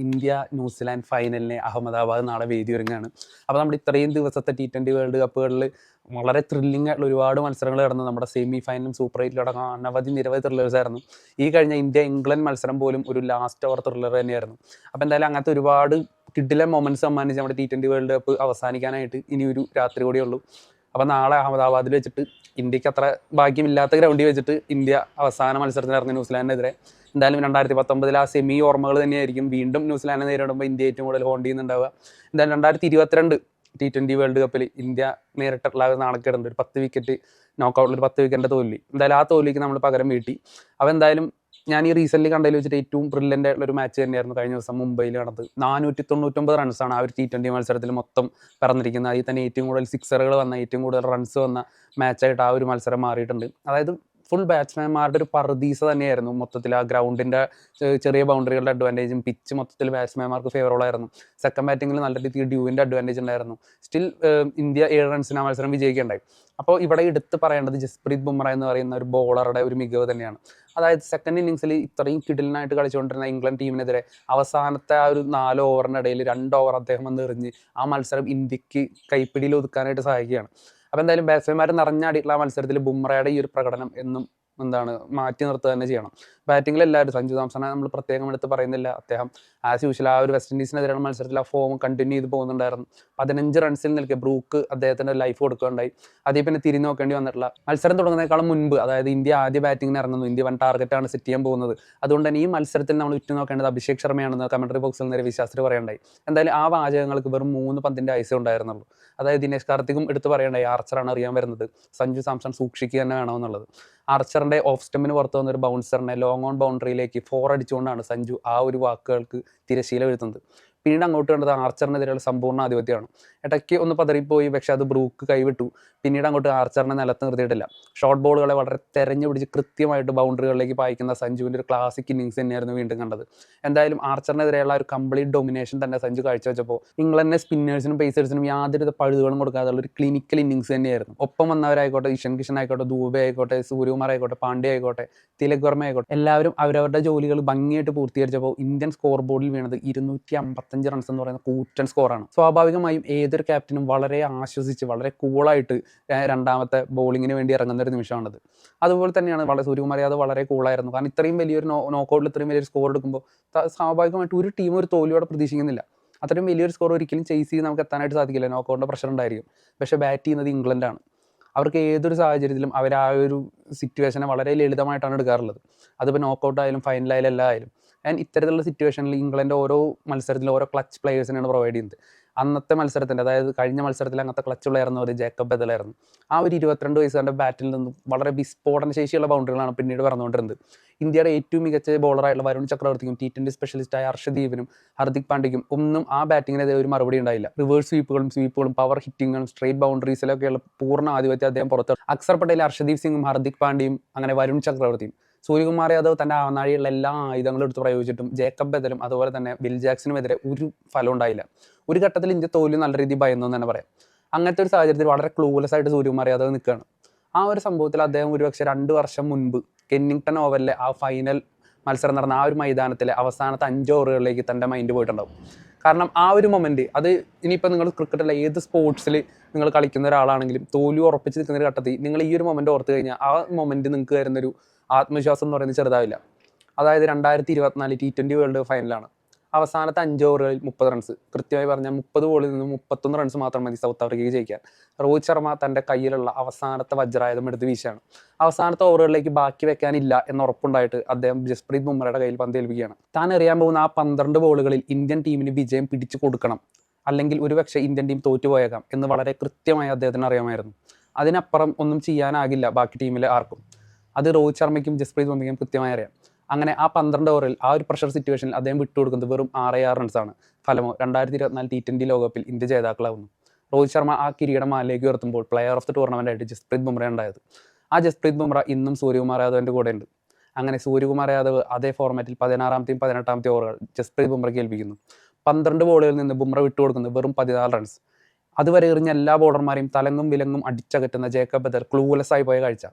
India New Zealand ഫൈനലിന് Ahmedabad നാളെ വേദി ഒരുങ്ങുകയാണ്. അപ്പോൾ നമ്മുടെ ഇത്രയും ദിവസത്തെ T20 വേൾഡ് കപ്പുകളിൽ വളരെ ത്രില്ലിംഗ് ആയിട്ടുള്ള ഒരുപാട് മത്സരങ്ങൾ നടന്നു. നമ്മുടെ സെമി ഫൈനലും സൂപ്പർ എയ്റ്റിലും അടക്കം നിരവധി ത്രില്ലേഴ്സ് ആയിരുന്നു. ഈ കഴിഞ്ഞ ഇന്ത്യ ഇംഗ്ലണ്ട് മത്സരം പോലും ഒരു ലാസ്റ്റ് ഓവർ ത്രില്ലർ തന്നെയായിരുന്നു. അപ്പോൾ എന്തായാലും അങ്ങനത്തെ ഒരുപാട് കിഡിലൻ മൊമെന്റ്സ് സമ്മാനിച്ച് നമ്മുടെ T20 വേൾഡ് കപ്പ് അവസാനിക്കാനായിട്ട് ഇനി ഒരു രാത്രി കൂടിയേ ഉള്ളൂ. അപ്പോൾ നാളെ അഹമ്മദാബാദിൽ വെച്ചിട്ട് ഇന്ത്യക്ക് അത്ര ഭാഗ്യമില്ലാത്ത ഗ്രൗണ്ടിൽ വെച്ചിട്ട് ഇന്ത്യ അവസാന മത്സരത്തിൽ ഇറങ്ങി ന്യൂസിലാൻഡിനെതിരെ. എന്തായാലും 2019 ആ സെമി ഓർമ്മകൾ തന്നെയായിരിക്കും വീണ്ടും ന്യൂസിലാൻഡിനെ നേരിടുമ്പോൾ ഇന്ത്യ ഏറ്റവും കൂടുതൽ ഹോണ്ട് ചെയ്യുന്നുണ്ടാവുക. എന്തായാലും 2022 T20 വേൾഡ് കപ്പിൽ ഇന്ത്യ നേരിട്ടുള്ള നാണക്കേടുണ്ട്. ഒരു 10 വിക്കറ്റ് നോക്കൗട്ടിൽ ഒരു 10 വിക്കറ്റിൻ്റെ തോൽവി. എന്തായാലും ആ തോൽവിക്ക് നമ്മൾ പകരം വീട്ടി. അപ്പോൾ എന്തായാലും ഞാൻ ഈ റീസെൻ്റ്ലി കണ്ടതിൽ വെച്ചിട്ട് ഏറ്റവും ബ്രില്യൻ്റ് ആയിട്ടുള്ള ഒരു മാച്ച് തന്നെയായിരുന്നു കഴിഞ്ഞ ദിവസം മുംബൈയിൽ നടന്നത്. 499 റൺസാണ് ആ ഒരു T20 മത്സരത്തിൽ മൊത്തം പിറന്നിരിക്കുന്നത്. അതിൽ തന്നെ ഏറ്റവും കൂടുതൽ സിക്സറുകൾ വന്ന, ഏറ്റവും കൂടുതൽ റൺസ് വന്ന മാച്ചായിട്ട് ആ ഒരു മത്സരം മാറിയിട്ടുണ്ട്. അതായത് ഫുൾ ബാറ്റ്സ്മാൻമാരുടെ ഒരു പറുദീസ തന്നെയായിരുന്നു മൊത്തത്തിൽ. ആ ഗ്രൗണ്ടിൻ്റെ ചെറിയ ബൗണ്ടറികളുടെ അഡ്വാൻറ്റേജും പിച്ച് മൊത്തത്തിൽ ബാറ്റ്സ്മാൻമാർക്ക് ഫേവറബിളായിരുന്നു. സെക്കൻഡ് ബാറ്റിങ്ങിൽ നല്ല രീതിയിൽ ഡ്യൂവിൻ്റെ അഡ്വാൻറ്റേജ് ഉണ്ടായിരുന്നു. സ്റ്റിൽ ഇന്ത്യ 7 റൺസിന് ആ മത്സരം വിജയിക്കുകയുണ്ടായി. അപ്പോൾ ഇവിടെ എടുത്ത് പറയേണ്ടത് ജസ്പ്രീത് ബുംറ എന്ന് പറയുന്ന ഒരു ബോളറുടെ ഒരു മികവ് തന്നെയാണ്. അതായത് സെക്കൻഡ് ഇന്നിങ്സിൽ ഇത്രയും കിടിലനായിട്ട് കളിച്ചുകൊണ്ടിരുന്ന ഇംഗ്ലണ്ട് ടീമിനെതിരെ അവസാനത്തെ ആ ഒരു 4 ഓവറിനിടയിൽ 2 ഓവർ അദ്ദേഹം വന്ന് എറിഞ്ഞ് ആ മത്സരം ഇന്ത്യക്ക് കൈപ്പിടിയിൽ ഒതുക്കാനായിട്ട് സഹായിക്കുകയാണ്. അപ്പോൾ എന്തായാലും ബാറ്റ്സ്മാൻമാർ നിറഞ്ഞാടിയിട്ടുള്ള ആ മത്സരത്തിൽ ബുംറയുടെ ഈ ഒരു പ്രകടനം എന്നും മാറ്റി നിർത്തുക തന്നെ ചെയ്യണം. ബാറ്റിങ്ങിൽ എല്ലാവരും സഞ്ജു സാംസണെ നമ്മൾ പ്രത്യേകം എടുത്ത് പറയുന്നില്ല. അദ്ദേഹം ആസ് യൂഷ്വൽ ആ ഒരു വെസ്റ്റ് ഇൻഡീസിനെതിരെയുള്ള മത്സരത്തിൽ ആ ഫോം കണ്ടിന്യൂ ചെയ്ത് പോകുന്നുണ്ടായിരുന്നു. 15 റൺസിൽ നിൽക്കെ ബ്രൂക്ക് അദ്ദേഹത്തിൻ്റെ ലൈഫ് കൊടുക്കുകയുണ്ടായി. അതിൽ പിന്നെ തിരിഞ്ഞു നോക്കേണ്ടി വന്നിട്ടുള്ള മത്സരം തുടങ്ങുന്നതിനേക്കാളും മുൻപ്, അതായത് ഇന്ത്യ ആദ്യ ബാറ്റിങ്ങിന് ഇറങ്ങുന്നു, ഇന്ത്യ 1 ടാർഗറ്റാണ് സെറ്റ് ചെയ്യാൻ പോകുന്നത്. അതുകൊണ്ട് തന്നെ ഈ മത്സരത്തിൽ നമ്മൾ ഉറ്റുനോക്കേണ്ടത് അഭിഷേക് ശർമ്മയാണെന്ന് കമന്ററി ബോക്സിൽ നിന്ന് വിശ്വാസത്തിൽ പറയണ്ടായി. എന്തായാലും ആ വാചകങ്ങൾക്ക് വെറും 3 പന്തിൻ്റെ ഐസേ ഉണ്ടായിരുന്നുള്ളൂ. അതായത് ദിനേശ് കാർത്തിക്കും എടുത്ത് പറയണ്ടായി ആർച്ചറാണ് അറിയാൻ വരുന്നത്, സഞ്ജു സാംസൺ സൂക്ഷിക്കുക തന്നെ വേണമെന്നുള്ളത്. ആർച്ചറിൻ്റെ ഓഫ് സ്റ്റമ്പിന് പുറത്ത് വന്ന ഒരു ബൗൺസറിനെ ലോങ് ഓൺ ബൗണ്ടറിയിലേക്ക് 4 അടിച്ചുകൊണ്ടാണ് സഞ്ജു ആ ഒരു വാക്കുകൾക്ക് തിരശീല വീഴ്ത്തുന്നത്. പിന്നീട് അങ്ങോട്ട് കണ്ടത് ആർച്ചറിനെതിരെയുള്ള സമ്പൂർണ്ണ ആധിപത്യമാണ്. ഇടയ്ക്ക് ഒന്ന് പതറിപ്പോയി, പക്ഷേ അത് ബ്രൂക്ക് കൈവിട്ടു. പിന്നീട് അങ്ങോട്ട് ആർച്ചറിനെ നിലത്ത് നിർത്തിയിട്ടില്ല. ഷോർട്ട് ബോളുകളെ വളരെ തെരഞ്ഞു പിടിച്ച് കൃത്യമായിട്ട് ബൗണ്ടറികളിലേക്ക് പായിക്കുന്ന സഞ്ജുവിൻ്റെ ഒരു ക്ലാസിക് ഇന്നിങ്സ് തന്നെയായിരുന്നു വീണ്ടും കണ്ടത്. എന്തായാലും ആർച്ചറിനെതിരെയുള്ള ഒരു കംപ്ലീറ്റ് ഡൊമിനേഷൻ തന്നെ സഞ്ജു കാഴ്ചവെച്ചപ്പോൾ ഇംഗ്ലണ്ടിനെ സ്പിന്നേഴ്സിനും പേസേഴ്സിനും യാതൊരു പഴുതുകളും കൊടുക്കാതെയുള്ള ഒരു ക്ലിനിക്കൽ ഇന്നിങ്സ് തന്നെയായിരുന്നു. ഒപ്പം വന്നവരായിക്കോട്ടെ, ഇഷൻ കിഷൻ ആയിക്കോട്ടെ, ദൂബെ ആയിക്കോട്ടെ, സൂര്യകുമാർ ആയിക്കോട്ടെ, പാണ്ഡ്യ ആയിക്കോട്ടെ, തിലക് വർമ്മ ആയിക്കോട്ടെ, എല്ലാവരും അവരവരുടെ ജോലികൾ ഭംഗിയായിട്ട് പൂർത്തീകരിച്ചപ്പോൾ ഇന്ത്യൻ സ്കോർ ബോർഡിൽ വീണത് 255 റൺസ് എന്ന് പറയുന്ന കൂറ്റൻ സ്കോറാണ്. സ്വാഭാവികമായും ഏതൊരു ക്യാപ്റ്റനും വളരെ ആശ്വസിച്ച് വളരെ കൂളായിട്ട് രണ്ടാമത്തെ ബോളിങ്ങിന് വേണ്ടി ഇറങ്ങുന്ന ഒരു നിമിഷമാണത്. അതുപോലെ തന്നെയാണ് സൂര്യകുമാർ യാദവ് വളരെ കൂളായിരുന്നു. കാരണം ഇത്രയും വലിയൊരു നോക്കൗട്ടിൽ ഇത്രയും വലിയൊരു സ്കോർ എടുക്കുമ്പോൾ സ്വാഭാവികമായിട്ട് ഒരു ടീം ഒരു തോൽവിയോടെ പ്രതീക്ഷിക്കുന്നില്ല. അത്രയും വലിയൊരു സ്കോർ ഒരിക്കലും ചേസ് ചെയ്ത് നമുക്ക് എത്താനായിട്ട് സാധിക്കില്ല. നോക്കൗട്ടിൻ്റെ പ്രഷർ ഉണ്ടായിരിക്കും. പക്ഷേ ബാറ്റ് ചെയ്യുന്നത് ഇംഗ്ലണ്ടാണ്. അവർക്ക് ഏതൊരു സാഹചര്യത്തിലും അവർ ആ ഒരു സിറ്റുവേഷനെ വളരെ ലളിതമായിട്ടാണ് എടുക്കാറുള്ളത്. അതിപ്പോൾ നോക്കൗട്ട് ആയാലും ഫൈനലായാലും എല്ലാം ആയാലും. ആൻഡ് ഇത്തരത്തിലുള്ള സിറ്റുവേഷനിൽ ഇംഗ്ലണ്ട് ഓരോ മത്സരത്തിലും ഓരോ ക്ലച്ച് പ്ലെയേഴ്സിനാണ് പ്രൊവൈഡ് ചെയ്യുന്നത്. അന്നത്തെ മത്സരത്തിൻ്റെ, അതായത് കഴിഞ്ഞ മത്സരത്തിൽ അങ്ങനത്തെ ക്ലച്ച് പ്ലെയർന്ന് ഒരു ജേക്കബ് ബദലായിരുന്നു. ആ ഒരു 22 വയസ്സുകാരൻ്റെ ബാറ്റിൽ നിന്നും വളരെ വിസ്ഫോടന ശേഷിയുള്ള ബൗണ്ടറികളാണ് പിന്നീട് പറഞ്ഞുകൊണ്ടിരുന്നത്. ഇന്ത്യയുടെ ഏറ്റവും മികച്ച ബോളറായിട്ടുള്ള വരുൺ ചക്രവർത്തിക്കും T20 സ്പെഷ്യലിസ്റ്റായ ഹർഷദീപിനും ഹർദിക് പാണ്ഡ്യയ്ക്കും ഒന്നും ആ ബാറ്റിങ്ങിനെതിരെ ഒരു മറുപടി ഉണ്ടായില്ല. റിവേഴ്സ് സ്വീപ്പുകളും പവർ ഹിറ്റിങ്ങും സ്ട്രേറ്റ് ബൗണ്ടറീസിലൊക്കെയുള്ള പൂർണ്ണ ആധിപത്യം അദ്ദേഹം പുറത്ത്. അക്സർ പട്ടേൽ, ഹർഷദീപ് സിംഗും ഹർദിക് പാണ്ഡ്യയും അങ്ങനെ വരുൺ ചക്രവർത്തിയും. സൂര്യകുമാർ യാദവ് തൻ്റെ ആവനാഴിയുള്ള എല്ലാ ആയുധങ്ങളും എടുത്ത് പ്രയോഗിച്ചിട്ടും ജേക്കബ് ബദലും അതുപോലെ തന്നെ ബിൽ ജാക്സനുമെതിരെ ഒരു ഫലം ഉണ്ടായില്ല. ഒരു ഘട്ടത്തിൽ ഇന്ത്യ തോൽവി നല്ല രീതിയിൽ ഭയന്നു എന്ന് തന്നെ പറയാം. അങ്ങനത്തെ ഒരു സാഹചര്യത്തിൽ വളരെ ക്ലൂലെസ് ആയിട്ട് സൂര്യകുമാർ യാദവ് നിൽക്കുകയാണ്. ആ ഒരു സംഭവത്തിൽ അദ്ദേഹം ഒരുപക്ഷെ 2 വർഷം മുൻപ് കെന്നിങ്ടൺ ഓവലിലെ ആ ഫൈനൽ മത്സരം നടന്ന ആ ഒരു മൈതാനത്തിലെ അവസാനത്തെ 5 ഓവറുകളിലേക്ക് തൻ്റെ മൈൻഡ് പോയിട്ടുണ്ടാവും. കാരണം ആ ഒരു മൊമെൻറ്റ്, അത് ഇനിയിപ്പോൾ നിങ്ങൾ ക്രിക്കറ്റിലെ ഏത് സ്പോർട്സിൽ നിങ്ങൾ കളിക്കുന്ന ഒരാളാണെങ്കിലും തോൽവി ഉറപ്പിച്ച് നിൽക്കുന്ന ഒരു ഘട്ടത്തിൽ നിങ്ങൾ ഈ ഒരു മൊമെൻറ്റ് ഓർത്ത് കഴിഞ്ഞാൽ ആ മൊമെൻറ്റ് നിങ്ങൾക്ക് വരുന്നൊരു ആത്മവിശ്വാസം എന്ന് പറയുന്നത് ചെറുതാവില്ല. അതായത് 2024 T20 വേൾഡ് ഫൈനലാണ്. അവസാനത്തെ 5 ഓവറുകളിൽ 30 റൺസ്, കൃത്യമായി പറഞ്ഞാൽ 30 ബോളിൽ നിന്ന് 31 റൺസ് മാത്രം മതി സൗത്ത് ആഫ്രിക്കയ്ക്ക് ജയിക്കാൻ. രോഹിത് ശർമ്മ തൻ്റെ കയ്യിലുള്ള അവസാനത്തെ വജ്രായുധം എടുത്ത് വീശാണ്. അവസാനത്തെ ഓവറുകളിലേക്ക് ബാക്കി വെക്കാനില്ല എന്ന് ഉറപ്പുണ്ടായിട്ട് അദ്ദേഹം ജസ്പ്രീത് ബുംറയുടെ കയ്യിൽ പന്ത് ഏൽപ്പിക്കുകയാണ്. താൻ എറിയാൻ പോകുന്ന ആ 12 ബോളുകളിൽ ഇന്ത്യൻ ടീമിന് വിജയം പിടിച്ചു കൊടുക്കണം, അല്ലെങ്കിൽ ഒരുപക്ഷെ ഇന്ത്യൻ ടീം തോറ്റുപോയേക്കാം എന്ന് വളരെ കൃത്യമായി അദ്ദേഹത്തിന് അറിയാമായിരുന്നു. അതിനപ്പുറം ഒന്നും ചെയ്യാനാകില്ല ബാക്കി ടീമിൽ ആർക്കും. അത് രോഹിത് ശർമ്മയ്ക്കും ജസ്പ്രീത് ബുംറയ്ക്കും കൃത്യമായി അറിയാം. അങ്ങനെ ആ 12 ഓവറിൽ ആ ഒരു പ്രഷർ സിറ്റുവേഷനിൽ അദ്ദേഹം വിട്ടുകൊടുക്കുന്നത് വെറും 6 റൺസാണ്. ഫലമോ 2024 T20 ലോകകപ്പിൽ ഇന്ത്യ ജേതാക്കളാവുന്നു. രോഹിത് ശർമ്മ ആ കിരീടം മാലിലേക്ക് ഉയർത്തുമ്പോൾ പ്ലെയർ ഓഫ് ദി ടൂർണമെൻ്റ് ആയിട്ട് ജസ്പ്രീത് ബുംറ ഉണ്ടായത്. ആ ജസ്പ്രീത് ബുംറ ഇന്നും സൂര്യകുമാർ യാദവിൻ്റെ കൂടെ ഉണ്ട്. അങ്ങനെ സൂര്യകുമാർ യാദവ് അതേ ഫോർമാറ്റിൽ 16ാമത്തെയും 18ാമത്തെയും ഓവറുകൾ ജസ്പ്രീത് ബുംറയ്ക്ക് ഏൽപ്പിക്കുന്നു. 12 ബോളുകളിൽ നിന്ന് ബുംറ വിട്ടുകൊടുക്കുന്നത് വെറും 14 റൺസ്. അതുവരെ എറിഞ്ഞ എല്ലാ ബോളർമാരെയും തലങ്ങും വിലങ്ങും അടിച്ചകറ്റുന്ന ജേക്കബ് ബദൽ ക്ലൂലെസ് ആയി പോയ കാഴ്ച.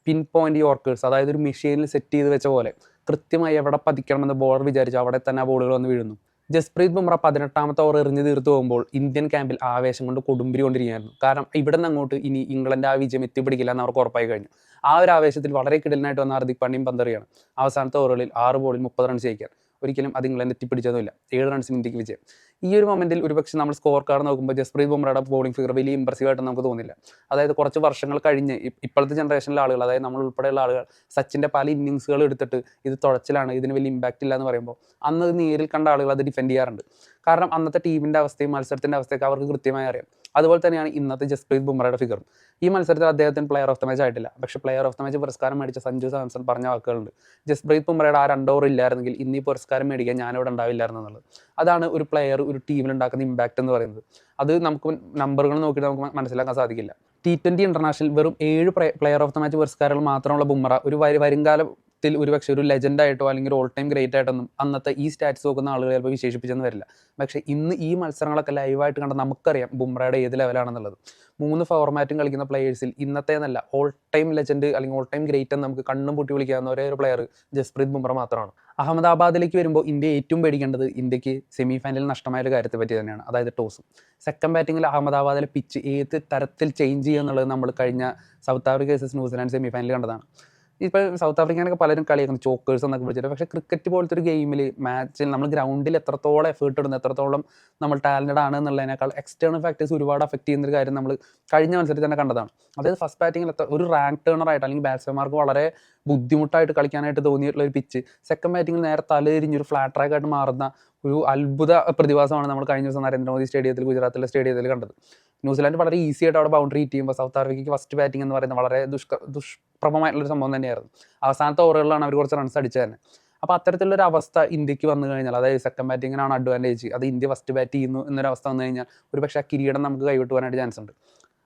പിൻ പോയിന്റ് യോർക്കേഴ്സ്, അതായത് ഒരു മെഷീനിൽ സെറ്റ് ചെയ്ത് വെച്ച പോലെ കൃത്യമായി എവിടെ പതിക്കണമെന്ന് ബോളർ വിചാരിച്ചു അവിടെ തന്നെ ആ ബോളുകൾ വന്ന് വീഴുന്നു. ജസ്പ്രീത് ബുംറ 18ാമത്തെ ഓവർ എറിഞ്ഞ് തീർത്ത് പോകുമ്പോൾ ഇന്ത്യൻ ക്യാമ്പിൽ ആവേശം കൊണ്ട് കൊടുമ്പിരി കൊണ്ടിരിക്കുകയായിരുന്നു. കാരണം ഇവിടെ നിന്ന് അങ്ങോട്ട് ഇനി ഇംഗ്ലണ്ട് ആ വിജയം എത്തിപ്പിടിക്കില്ല എന്ന് അവർക്ക് ഉറപ്പായി കഴിഞ്ഞു. ആ ഒരു ആവേശത്തിൽ വളരെ കിടലിനായിട്ട് വന്ന ഹാർദിക് പാണ്ഡ്യയും പന്തെറിയാണ്. അവസാനത്തെ ഓവറുകളിൽ 6 ബോളിൽ 30 റൺസ് ജയിക്കാൻ. ഒരിക്കലും അത് ഇംഗ്ലണ്ട് എത്തിപ്പിടിച്ചതുമില്ല. 7 റൺസിന് ഇന്ത്യക്ക് വിജയം. ഈ ഒരു മൊമെന്റിൽ ഒരുപക്ഷെ നമ്മൾ സ്കോർ കാർഡ് നോക്കുമ്പോൾ ജസ്പ്രീത് ബുംറയുടെ ബോളിംഗ് ഫിഗർ വലിയ ഇമ്പ്രസീവായിട്ട് നമുക്ക് തോന്നില്ല. അതായത് കുറച്ച് വർഷങ്ങൾ കഴിഞ്ഞ് ഇപ്പോഴത്തെ ജനറേഷനിലെ ആളുകൾ, അതായത് നമ്മൾ ഉൾപ്പെടെയുള്ള ആളുകൾ സച്ചിൻ്റെ പല ഇന്നിങ്സുകൾ എടുത്തിട്ട് ഇത് തുഴച്ചിലാണ്, ഇതിന് വലിയ ഇമ്പാക്റ്റ് ഇല്ല എന്ന് പറയുമ്പോൾ അന്ന് നേരിൽ കണ്ട ആളുകൾ അത് ഡിഫെൻഡ് ചെയ്യാറുണ്ട്. കാരണം അന്നത്തെ ടീമിൻ്റെ അവസ്ഥയും മത്സരത്തിൻ്റെ അവസ്ഥയൊക്കെ അവർക്ക് കൃത്യമായി അറിയാം. അതുപോലെ തന്നെയാണ് ഇന്നത്തെ ജസ്പ്രീത് ബുംറയുടെ ഫിഗറും. ഈ മത്സരത്തിൽ അദ്ദേഹത്തിന് പ്ലെയർ ഓഫ് ദ മാച്ച് ആയിട്ടില്ല. പക്ഷേ പ്ലെയർ ഓഫ് ദ മാച്ച് പുരസ്കാരം മേടിച്ച സഞ്ജു സാംസൺ പറഞ്ഞ വാക്കുകളുണ്ട്: ജസ്പ്രീത് ബുംറയുടെ ആ 2 ഓവർ ഇല്ലായിരുന്നെങ്കിൽ ഇന്ന് ഈ പുരസ്കാരം മേടിക്കാൻ ഞാനിവിടെ ഉണ്ടാവില്ലായിരുന്നു എന്നുള്ളത്. അതാണ് ഒരു പ്ലെയർ ഒരു ടീമിൽ ഉണ്ടാക്കുന്ന ഇമ്പാക്റ്റ് എന്ന് പറയുന്നത്. അത് നമുക്ക് നമ്പറുകൾ നോക്കിയിട്ട് നമുക്ക് മനസ്സിലാക്കാൻ സാധിക്കില്ല. T20 ഇന്റർനാഷണൽ വെറും 7 പ്ലെയർ ഓഫ് ദ മാച്ച് പുരസ്കാരങ്ങൾ മാത്രമുള്ള ബുംറ ഒരു വരുംകാലത്തിൽ ഒരുപക്ഷെ ഒരു ലെജൻഡായിട്ടോ അല്ലെങ്കിൽ ഓൾ ടൈം ഗ്രേറ്റ് ആയിട്ടൊന്നും അന്നത്തെ ഈ സ്റ്റാറ്റ്സ് നോക്കുന്ന ആളുകൾ ചിലപ്പോൾ വിശേഷിപ്പിച്ചെന്ന് വരില്ല. പക്ഷേ ഇന്ന് ഈ മത്സരങ്ങളൊക്കെ ലൈവായിട്ട് കണ്ട നമുക്കറിയാം ബുംറയുടെ ഏത് ലെവലാണെന്നുള്ളത്. 3 ഫോർമാറ്റും കളിക്കുന്ന പ്ലെയേഴ്സിൽ ഇന്നത്തെ എന്നല്ല ഓൾ ടൈം ലെജൻഡ് അല്ലെങ്കിൽ ഓൾ ടൈം ഗ്രേറ്റ് എന്ന് നമുക്ക് കണ്ണും പൊട്ടി വിളിക്കാവുന്ന ഒരേ ഒരു പ്ലെയർ ജസ്പ്രീത് ബുംറ മാത്രമാണ്. അഹമ്മദാബാദിലേക്ക് വരുമ്പോൾ ഇന്ത്യ ഏറ്റവും പേടിക്കേണ്ടത് ഇന്ത്യക്ക് സെമി ഫൈനലിൽ നഷ്ടമായ ഒരു കാര്യത്തെ പറ്റി തന്നെയാണ്, അതായത് ടോസ്. സെക്കൻഡ് ബാറ്റിങ്ങിൽ അഹമ്മദാബാദിലെ പിച്ച് ഏത് തരത്തിൽ ചേഞ്ച് ചെയ്യുക എന്നുള്ളത് നമ്മൾ കഴിഞ്ഞ south Africa versus New Zealand semi ഫൈനലിൽ കണ്ടതാണ്. ഇപ്പോൾ സൗത്ത് ആഫ്രിക്കനൊക്കെ പലരും കളിയാക്കുന്നു ചോക്കേഴ്സ് എന്നൊക്കെ വിളിച്ചിട്ട്. പക്ഷേ ക്രിക്കറ്റ് പോലത്തെ ഒരു ഗെയിമിൽ മാച്ചിൽ നമ്മൾ ഗ്രൗണ്ടിൽ എത്രത്തോളം എഫേർട്ട് ഇടുന്നു, എത്രത്തോളം നമ്മൾ ടാലൻറ്റഡ് ആണ് എന്നുള്ളതിനേക്കാൾ എക്സ്റ്റേണൽ ഫാക്ടേഴ്സ് ഒരുപാട് അഫക്റ്റ് ചെയ്യുന്നൊരു കാര്യം നമ്മൾ കഴിഞ്ഞ മത്സരത്തിൽ തന്നെ കണ്ടതാണ്. അതായത് ഫസ്റ്റ് ബാറ്റിങ്ങിൽ ഒരു റാങ്ക് ടേണറായിട്ട് അല്ലെങ്കിൽ ബാറ്റ്സ്മാൻമാർക്ക് വളരെ ബുദ്ധിമുട്ടായിട്ട് കളിക്കാനായിട്ട് തോന്നിയിട്ടുള്ള ഒരു പിച്ച് സെക്കൻഡ് ബാറ്റിങ്ങിൽ നേരെ തലതിരിഞ്ഞൊരു ഫ്ലാറ്റ് ട്രാക്കായിട്ട് മാറുന്ന ഒരു അത്ഭുത പ്രതിഭാസമാണ് നമ്മൾ കഴിഞ്ഞ ദിവസം നരേന്ദ്രമോദി സ്റ്റേഡിയത്തിൽ, ഗുജറാത്തിലെ സ്റ്റേഡിയത്തിൽ കണ്ടത്. ന്യൂസിലാൻഡ് വളരെ ഈസി ആയിട്ട് അവിടെ ബൗണ്ടറി ഹിറ്റ് ചെയ്യുമ്പോൾ സൗത്ത് ആഫ്രിക്കയ്ക്ക് ഫസ്റ്റ് ബാറ്റിംഗ് എന്ന് പറയുന്നത് വളരെ ദുഷ്പ്രഭമായിട്ടുള്ളൊരു സംഭവം തന്നെയായിരുന്നു. അവസാനത്തെ ഓവറുകളിലാണ് അവർ കുറച്ച് റൺസ് അടിച്ചത് തന്നെ. അപ്പോൾ അത്തരത്തിലുള്ളൊരു അവസ്ഥ ഇന്ത്യക്ക് വന്നു കഴിഞ്ഞാൽ, അതായത് സെക്കൻഡ് ബാറ്റിങ്ങിനാണ് അഡ്വാൻറ്റേജ്, അത് ഇന്ത്യ ഫസ്റ്റ് ബാറ്റ് ചെയ്യുന്നു എന്നൊരു അവസ്ഥ വന്നു കഴിഞ്ഞാൽ ഒരു പക്ഷേ ആ കിരീടം നമുക്ക് കൈവിട്ട് പോകാനായിട്ട് ചാൻസ് ഉണ്ട്.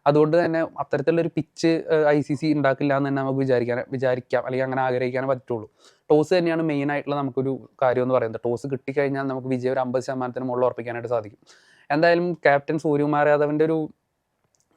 അതുകൊണ്ട് തന്നെ അത്തരത്തിലുള്ളൊരു പിച്ച് ICC ഉണ്ടാക്കില്ല എന്ന് തന്നെ നമുക്ക് വിചാരിക്കാം അല്ലെങ്കിൽ അങ്ങനെ ആഗ്രഹിക്കാനേ പറ്റുള്ളൂ. ടോസ് തന്നെയാണ് മെയിൻ ആയിട്ടുള്ള നമുക്കൊരു കാര്യം എന്ന് പറയുന്നത്. ടോസ് കിട്ടിക്കഴിഞ്ഞാൽ നമുക്ക് വിജയം ഒരു 50% മുകളിൽ ഉറപ്പിക്കാനായിട്ട് സാധിക്കും. എന്തായാലും ക്യാപ്റ്റൻ സൂര്യകുമാർ യാദവിൻ്റെ ഒരു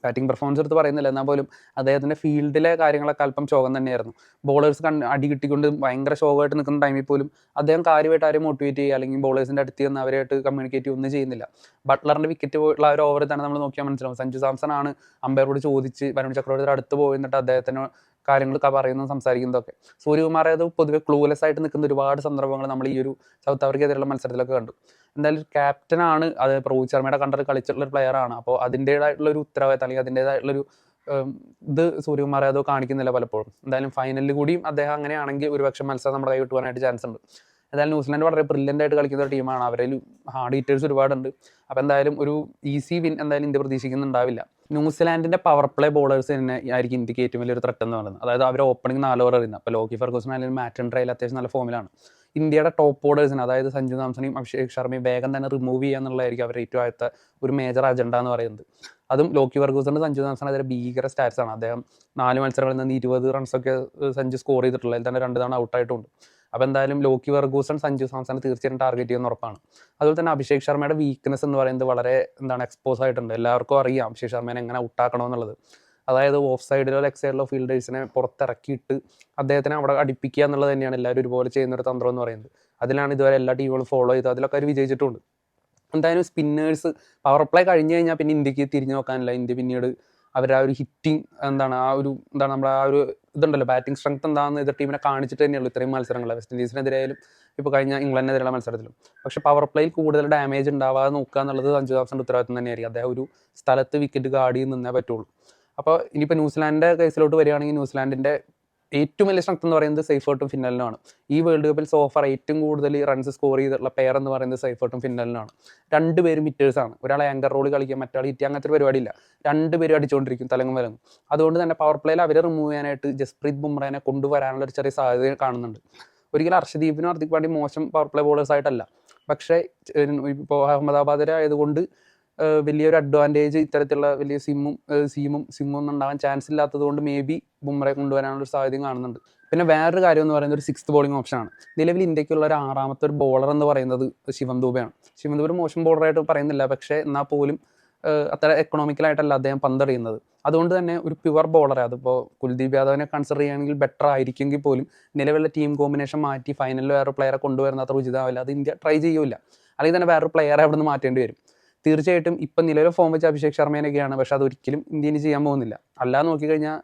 ബാറ്റിംഗ് പെർഫോമൻസ് എടുത്ത് പറയുന്നില്ല, എന്നാൽ പോലും അദ്ദേഹത്തിൻ്റെ ഫീൽഡിലെ കാര്യങ്ങളൊക്കെ അല്പം ശോകം തന്നെയായിരുന്നു. ബോളേഴ്സ് അടി കിട്ടിക്കൊണ്ട് ഭയങ്കര ശോകമായിട്ട് നിൽക്കുന്ന ടൈമിൽ പോലും അദ്ദേഹം കാര്യമായിട്ട് ആരെയും മോട്ടിവേറ്റ് ചെയ്യുക അല്ലെങ്കിൽ ബോളേഴ്സിൻ്റെ അടുത്ത് നിന്ന് അവരായിട്ട് കമ്മ്യൂണിക്കേറ്റ് ഒന്നും ചെയ്യുന്നില്ല. ബട്ട്ലറിൻ്റെ വിക്കറ്റ് പോയിട്ടുള്ള ആ ഒരു ഓവറിൽ തന്നെ നമ്മൾ നോക്കിയാൽ മനസ്സിലാവും. സഞ്ജു സാംസൺ ആണ് അമ്പയറോട് ചോദിച്ച് വരുൺ ചക്രവർത്തിയുടെ അടുത്ത് പോയിട്ട് അദ്ദേഹത്തിന് കാര്യങ്ങളൊക്കെ പറയുന്നതും സംസാരിക്കുന്നതൊക്കെ. സൂര്യകുമാർ യാദവ് പൊതുവെ ക്ലൂലെസ് ആയിട്ട് നിൽക്കുന്ന ഒരുപാട് സന്ദർഭങ്ങൾ നമ്മൾ ഈ ഒരു സൗത്ത് ആഫ്രിക്കയെതിരെയുള്ള മത്സരത്തിലൊക്കെ കണ്ടു. എന്തായാലും ക്യാപ്റ്റനാണ്, അത് രോഹിത് ശർമ്മയുടെ കണ്ടറിൽ കളിച്ചിട്ടുള്ള ഒരു പ്ലെയറാണ്. അപ്പോൾ അതിൻ്റേതായിട്ടുള്ളൊരു ഉത്തരവാദിത്തം അല്ലെങ്കിൽ അതിൻ്റേതായിട്ടുള്ളൊരു ഇത് സൂര്യകുമാർ യാദവ് കാണിക്കുന്നില്ല പലപ്പോഴും. എന്തായാലും ഫൈനലിൽ കൂടിയും അദ്ദേഹം അങ്ങനെയാണെങ്കിൽ ഒരുപക്ഷെ മത്സരം നമ്മുടെ കൈ വിട്ടുപോകാനായിട്ട് ചാൻസ് ഉണ്ട്. എന്തായാലും ന്യൂസിലാൻഡ് വളരെ ബ്രില്യൻ്റ് ആയിട്ട് കളിക്കുന്ന ഒരു ടീമാണ്. അവരിൽ ഹാർഡ് ഹീറ്റേഴ്സ് ഒരുപാടുണ്ട്. അപ്പോൾ എന്തായാലും ഒരു ഈസി വിൻ എന്തായാലും ഇന്ത്യ പ്രതീക്ഷിക്കുന്നുണ്ടാവില്ല. ന്യൂസിലാൻഡിൻ്റെ പവർ പ്ലേ ബോളേഴ്സ് തന്നെ ആയിരിക്കും ഇന്ത്യക്ക് ഏറ്റവും വലിയൊരു ത്രെട്ട് എന്ന് പറയുന്നത്. അതായത് അവർ ഓപ്പണിംഗ് 4 ഓവർ എറിയുന്നത്. അപ്പോൾ ലോക്കി ഫെർഗൂസൺ അല്ലെങ്കിൽ മാറ്റ് ട്രയൽ അത്യാവശ്യം നല്ല ഫോമിലാണ്. ഇന്ത്യയുടെ ടോപ്പ് ബോളേഴ്സിന്, അതായത് സഞ്ജു സാംസണെയും അഭിഷേക് ശർമ്മയും വേഗം തന്നെ റിമൂവ് ചെയ്യുക എന്നുള്ളതായിരിക്കും അവരുടെ ഏറ്റവും ആദ്യത്തെ ഒരു മേജർ അജണ്ട എന്ന് പറയുന്നത്. അതും ലോക്കി ഫെർഗൂസൺ സഞ്ജു സാംസൺ അതിലെ ഭീകര സ്റ്റാറ്റ്സ് ആണ്. അദ്ദേഹം 4 മത്സരങ്ങളിൽ നിന്ന് 20 റൺസൊക്കെ സഞ്ജു സ്കോർ ചെയ്തിട്ടുള്ളത്, അതിൽ തന്നെ 2 തവണ ഔട്ടായിട്ടുണ്ട്. അപ്പോൾ എന്തായാലും ലോക്കി ഫെർഗൂസൺ സഞ്ജു സാംസണെ തീർച്ചയായും ടാർഗറ്റ് ചെയ്യുന്ന ഉറപ്പാണ്. അതുപോലെ തന്നെ അഭിഷേക് ശർമ്മയുടെ വീക്ക്നെസ് എന്ന് പറയുന്നത് വളരെ എക്സ്പോസ് ആയിട്ടുണ്ട്. എല്ലാവർക്കും അറിയാം അഭിഷേക് ശർമ്മേനെ എങ്ങനെ ഔട്ടാക്കണമെന്നുള്ളത്. അതായത് ഓഫ് സൈഡിലോ ലെഗ് സൈഡിലോ ഫീൽഡേഴ്സിനെ പുറത്തിറക്കിയിട്ട് അദ്ദേഹത്തിനെ അവിടെ അടിപ്പിക്കുക എന്നുള്ളത് തന്നെയാണ് എല്ലാവരും ഒരുപോലെ ചെയ്യുന്നൊരു തന്ത്രം എന്ന് പറയുന്നത്. അതിലാണ് ഇതുവരെ എല്ലാ ടീമുകളും ഫോളോ ചെയ്തത്. അതിലൊക്കെ അവർ വിജയിച്ചിട്ടുണ്ട്. എന്തായാലും സ്പിന്നേഴ്സ് പവർ പ്ലേ കഴിഞ്ഞ് കഴിഞ്ഞാൽ പിന്നെ ഇന്ത്യക്ക് തിരിഞ്ഞു നോക്കാനില്ല. ഇന്ത്യ പിന്നീട് അവരുടെ ആ ഒരു ഹിറ്റിംഗ് നമ്മുടെ ആ ഒരു ഇതുണ്ടല്ലോ, ബാറ്റിംഗ് സ്ട്രെങ്ത് എന്താണെന്ന് എതിർ ടീമിനെ കാണിച്ചിട്ട് തന്നെയുള്ളൂ ഇത്രയും മത്സരങ്ങൾ. വെസ്റ്റ് ഇൻഡീസിനെതിരായാലും ഇപ്പോൾ കഴിഞ്ഞ ഇംഗ്ലണ്ടിനെതിരെയുള്ള മത്സരത്തിലും. പക്ഷേ പവർ പ്ലേയിൽ കൂടുതൽ ഡാമേജ് ഉണ്ടാവാതെ നോക്കുക എന്നുള്ളത് സഞ്ജു സാംസന്റെ ഉത്തരവാദിത്തം തന്നെയായിരിക്കും. അദ്ദേഹം ഒരു സ്ഥലത്ത് വിക്കറ്റ് ഗാർഡ് ചെയ്ത് നിന്നേ പറ്റുള്ളൂ. അപ്പോൾ ഇനിയിപ്പോൾ ന്യൂസിലാൻഡിൻ്റെ കേസിലോട്ട് വരികയാണെങ്കിൽ ന്യൂസിലാൻഡിൻ്റെ ഏറ്റവും വലിയ സ്ട്രെങ്ത് എന്ന് പറയുന്നത് സെയ്ഫേർട്ടും ഫിന്നലിനുമാണ്. ഈ വേൾഡ് കപ്പിൽ സോഫർ ഏറ്റവും കൂടുതൽ റൺസ് സ്കോർ ചെയ്തിട്ടുള്ള പെയർ എന്ന് പറയുന്നത് സെയ്ഫേർട്ടും ഫിന്നലിനുമാണ്. 2 പേരും ഹിറ്റേഴ്സാണ്. ഒരാൾ ആങ്കർ റോൾ കളിക്കുക, മറ്റാൾ ഹിറ്റ്, അങ്ങനത്തെ ഒരു പരിപാടിയില്ല. 2 പേരും അടിച്ചുകൊണ്ടിരിക്കും തലങ്ങും വിലങ്ങും. അതുകൊണ്ട് തന്നെ പവർ പ്ലേയിൽ അവരെ റിമൂവ് ചെയ്യാനായിട്ട് ജസ്പ്രീത് ബുംറയെ കൊണ്ടുവരാനുള്ള ഒരു ചെറിയ സാധ്യത കാണുന്നുണ്ട്. ഒരിക്കലും അർഷദീപിനും ഹാർദിക് പാണ്ഡ്യയും മോശം പവർ പ്ലേ ബോളേഴ്സ് ആയിട്ടല്ല. പക്ഷേ ഇപ്പോൾ അഹമ്മദാബാദിലെ ആയതുകൊണ്ട് വലിയൊരു അഡ്വാൻറ്റേജ് ഇത്തരത്തിലുള്ള വലിയ സീമും ഒന്നും ഉണ്ടാകാൻ ചാൻസ് ഇല്ലാത്തത് കൊണ്ട് മേ ബി ബുംറയെ കൊണ്ടുവരാനുള്ള സാധ്യതയും കാണുന്നുണ്ട്. പിന്നെ വേറൊരു കാര്യം എന്ന് പറയുന്നത് ഒരു 6th ബോളിംഗ് ഓപ്ഷനാണ്. നിലവിൽ ഇന്ത്യക്കുള്ള ഒരു 6ാമത്തെ ഒരു ബോളർ എന്ന് പറയുന്നത് ശിവം ദൂബെയാണ്. ശിവം ദൂബെ മോശം ബോളറായിട്ട് പറയുന്നില്ല, പക്ഷേ എന്നാൽ പോലും അത്ര എക്കണോമിക്കലായിട്ടല്ല അദ്ദേഹം പന്തെറിയുന്നത്. അതുകൊണ്ട് തന്നെ ഒരു പ്യുവർ ബോളറെ, അതിപ്പോൾ കുൽദീപ് യാദവിനെ കൺസിഡർ ചെയ്യുകയാണെങ്കിൽ ബെറ്റർ ആയിരിക്കുമെങ്കിൽ പോലും നിലവിലുള്ള ടീം കോമ്പിനേഷൻ മാറ്റി ഫൈനലിൽ വേറെ പ്ലെയറെ കൊണ്ടുവരുന്ന അത്ര ഉചിതമാവില്ല. അത് ഇന്ത്യ ട്രൈ ചെയ്യൂല. അല്ലെങ്കിൽ തന്നെ വേറൊരു പ്ലെയറെ അവിടെ നിന്ന് മാറ്റേണ്ടി വരും. തീർച്ചയായിട്ടും ഇപ്പം നിലവിലെ ഫോം വെച്ച് അഭിഷേക് ശർമ്മേനൊക്കെയാണ്, പക്ഷെ അതൊരിക്കലും ഇന്ത്യന് ചെയ്യാൻ പോകുന്നില്ല. അല്ലാതെ നോക്കിക്കഴിഞ്ഞാൽ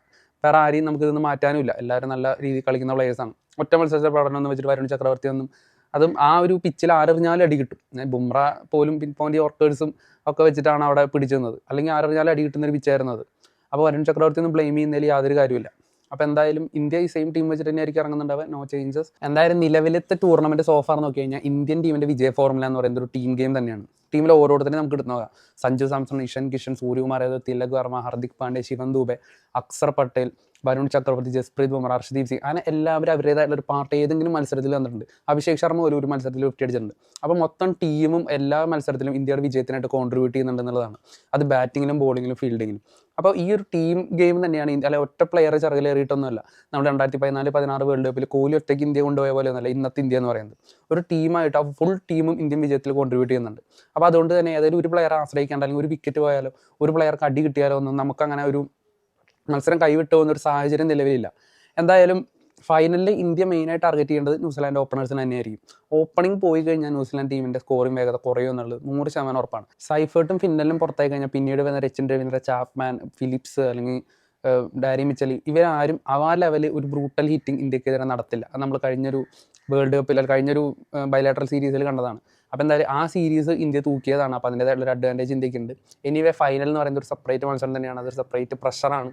വേറെ ആരെയും നമുക്ക് ഇതൊന്നും മാറ്റാനുമില്ല. എല്ലാവരും നല്ല രീതിയിൽ കളിക്കുന്ന പ്ലേയേഴ്സാണ്. ഒറ്റ മത്സരത്തെ പ്രകടനം എന്ന് വെച്ചിട്ട് വരുൺ ചക്രവർത്തി ഒന്നും, അതും ആ ഒരു പിച്ചിൽ ആരെറിഞ്ഞാലും അടി കിട്ടും. ബുംറ പോലും പിൻ പോയിന്റ് യോർക്കേഴ്സും ഒക്കെ വെച്ചിട്ടാണ് അവിടെ പിടിച്ചിരുന്നത്. അല്ലെങ്കിൽ ആരെറിഞ്ഞാലും അടി കിട്ടുന്ന ഒരു പിച്ചായിരുന്നത്. അപ്പോൾ വരുൺ ചക്രവർത്തി ഒന്നും ബ്ലെയിം ചെയ്യുന്നതിൽ യാതൊരു കാര്യമില്ല. അപ്പോൾ എന്തായാലും ഇന്ത്യ ഈ സെയിം ടീം വെച്ചിട്ട് തന്നെ ആയിരിക്കും ഇറങ്ങുന്നുണ്ടാവുക, നോ ചേഞ്ചസ്. എന്തായാലും നിലവിലത്തെ ടൂർണമെന്റ് സോഫാർ നോക്കി കഴിഞ്ഞാൽ ഇന്ത്യൻ ടീമിന്റെ വിജയ ഫോർമുല എന്ന് പറയുന്നത് ഒരു ടീം ഗെയിം തന്നെയാണ്. ടീമിലെ ഓരോരുത്തരും നമുക്ക് കിട്ടുന്നതാണ്. സഞ്ജു സാംസൺ, ഇഷൻ കിഷൻ, സൂര്യകുമാർ യാദവ്, തിലക് വർമ്മ, ഹർദിക് പാണ്ഡ്യ, ശിവൻ ദുബെ, അക്സർ പട്ടേൽ, വരുൺ ചക്രവർത്തി, ജസ്പ്രീത് ബുംറ, ഹർഷദീപ് സിംഗ്, അങ്ങനെ എല്ലാവരും അവരുടേതായിട്ടുള്ള ഒരു പാർട്ട് ഏതെങ്കിലും മത്സരത്തിൽ വന്നിട്ടുണ്ട്. അഭിഷേക് ശർമ്മ ഒരു മത്സരത്തിൽ 50 അടിച്ചിട്ടുണ്ട്. അപ്പോൾ മൊത്തം ടീമും എല്ലാ മത്സരത്തിലും ഇന്ത്യയുടെ വിജയത്തിനായിട്ട് കോൺട്രിബ്യൂട്ട് ചെയ്യുന്നുണ്ടെന്നുള്ളതാണ്. അത് ബാറ്റിങ്ങിലും ബോളിങ്ങിലും ഫീൽഡിങ്ങിലും. അപ്പോൾ ഈ ഒരു ടീം ഗെയിം തന്നെയാണ് ഇന്ത്യ, അല്ലെ ഒറ്റ പ്ലെയറെ ചിറകിലേറിയിട്ടൊന്നുമല്ല. നമ്മൾ 2014-16 വേൾഡ് കപ്പിൽ കോഹ്ലി ഒറ്റയ്ക്ക് ഇന്ത്യ കൊണ്ടുപോയ പോലെ ഒന്നുമല്ല ഇന്നത്തെ ഇന്ത്യ എന്ന് പറയുന്നത്. ഒരു ടീമായിട്ട് ആ ഫുൾ ടീമും ഇന്ത്യൻ വിജയത്തിൽ കോൺട്രിബ്യൂട്ട് ചെയ്യുന്നുണ്ട്. അപ്പോൾ അതുകൊണ്ട് തന്നെ ഏതെങ്കിലും ഒരു പ്ലെയറെ ആശ്രയിക്കാണ്ട്, അല്ലെങ്കിൽ ഒരു വിക്കറ്റ് പോയാലോ ഒരു പ്ലെയർക്ക് അടി കിട്ടിയാലോ ഒന്നും നമുക്കങ്ങനെ ഒരു മത്സരം കൈവിട്ട് പോകുന്നൊരു സാഹചര്യം നിലവിലില്ല. എന്തായാലും ഫൈനലിൽ ഇന്ത്യ മെയിനായിട്ട് ടാർഗറ്റ് ചെയ്യേണ്ടത് ന്യൂസിലാൻഡ് ഓപ്പണേഴ്സിന് തന്നെയായിരിക്കും. ഓപ്പണിംഗ് പോയി കഴിഞ്ഞാൽ ന്യൂസിലാൻഡ് ടീമിൻ്റെ സ്കോറിംഗ് വേഗത കുറയും എന്നുള്ളത് 100% ഉറപ്പാണ്. സൈഫേർട്ടും ഫിന്നലും പുറത്തായി കഴിഞ്ഞാൽ പിന്നീട് വരുന്ന രച്ചിൻ രവീന്ദ്ര, ചാപ്മാൻ, ഫിലിപ്സ് അല്ലെങ്കിൽ ഡാരി മിച്ചൽ, ഇവരാരും ആ ലെവലിൽ ഒരു ബ്രൂട്ടൽ ഹിറ്റിംഗ് ഇന്ത്യക്കെതിരെ നടത്തില്ല. അത് നമ്മൾ കഴിഞ്ഞൊരു വേൾഡ് കപ്പിൽ, കഴിഞ്ഞൊരു ബൈലാറ്ററൽ സീരീസിൽ കണ്ടതാണ്. അപ്പോൾ എന്തായാലും ആ സീരീസ് ഇന്ത്യ തൂക്കിയതാണ്. അപ്പോൾ അതിൻ്റേതായിട്ടുള്ള അഡ്വാൻറ്റേജ് ഇന്ത്യക്കുണ്ട്. എനിവേ ഫൈനൽ എന്ന് പറയുന്നത് ഒരു സെപ്പറേറ്റ് മത്സരം തന്നെയാണ്, അതൊരു സെപ്പറേറ്റ് പ്രഷറാണ്.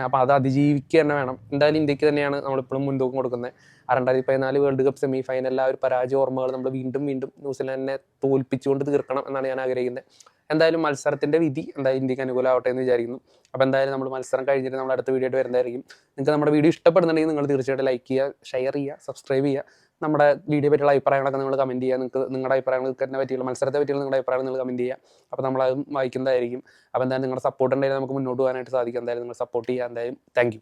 അപ്പോൾ അത് അതിജീവിക്കുക തന്നെ വേണം. എന്തായാലും ഇന്ത്യക്ക് തന്നെയാണ് നമ്മളിപ്പോഴും മുൻതൂക്കം കൊടുക്കുന്നത്. 2014 വേൾഡ് കപ്പ് സെമി ഫൈനലിൽ ആ ഒരു പരാജയ ഓർമ്മകൾ നമ്മൾ വീണ്ടും ന്യൂസിലാൻഡിനെ തോൽപ്പിച്ചുകൊണ്ട് തീർക്കണം എന്നാണ് ഞാൻ ആഗ്രഹിക്കുന്നത്. എന്തായാലും മത്സരത്തിൻ്റെ വിധി എന്തായാലും ഇന്ത്യക്ക് അനുകൂലമാവട്ടെ എന്ന് വിചാരിക്കുന്നു. അപ്പോൾ എന്തായാലും നമ്മൾ മത്സരം കഴിഞ്ഞിട്ട് നമ്മൾ അടുത്ത വീഡിയോ ആയിട്ട് വരുന്നതായിരിക്കും. നിങ്ങൾക്ക് നമ്മുടെ വീഡിയോ ഇഷ്ടപ്പെടുന്നുണ്ടെങ്കിൽ നിങ്ങൾ തീർച്ചയായിട്ടും ലൈക്ക് ചെയ്യുക, ഷെയർ ചെയ്യുക, സബ്സ്ക്രൈബ് ചെയ്യുക. നമ്മുടെ വീഡിയോ പറ്റിയുള്ള അഭിപ്രായങ്ങളൊക്കെ നിങ്ങൾ കമൻറ്റ് ചെയ്യുക. നിങ്ങൾക്ക് നിങ്ങളുടെ അഭിപ്രായങ്ങൾക്ക് തന്നെ പറ്റിയുള്ള മത്സരത്തെ പറ്റിയുള്ള നിങ്ങളുടെ അഭിപ്രായങ്ങൾ നിങ്ങൾ കമൻറ്റ് ചെയ്യുക. അപ്പോൾ നമ്മളത് വായിക്കുന്നതായിരിക്കും. അപ്പോൾ എന്തായാലും നിങ്ങളുടെ സപ്പോർട്ട് ഉണ്ടെങ്കിൽ നമുക്ക് മുന്നോട്ട് പോകാനായിട്ട് സാധിക്കും. എന്തായാലും നിങ്ങൾ സപ്പോർട്ട് ചെയ്യുക. എന്തായാലും താങ്ക് യു.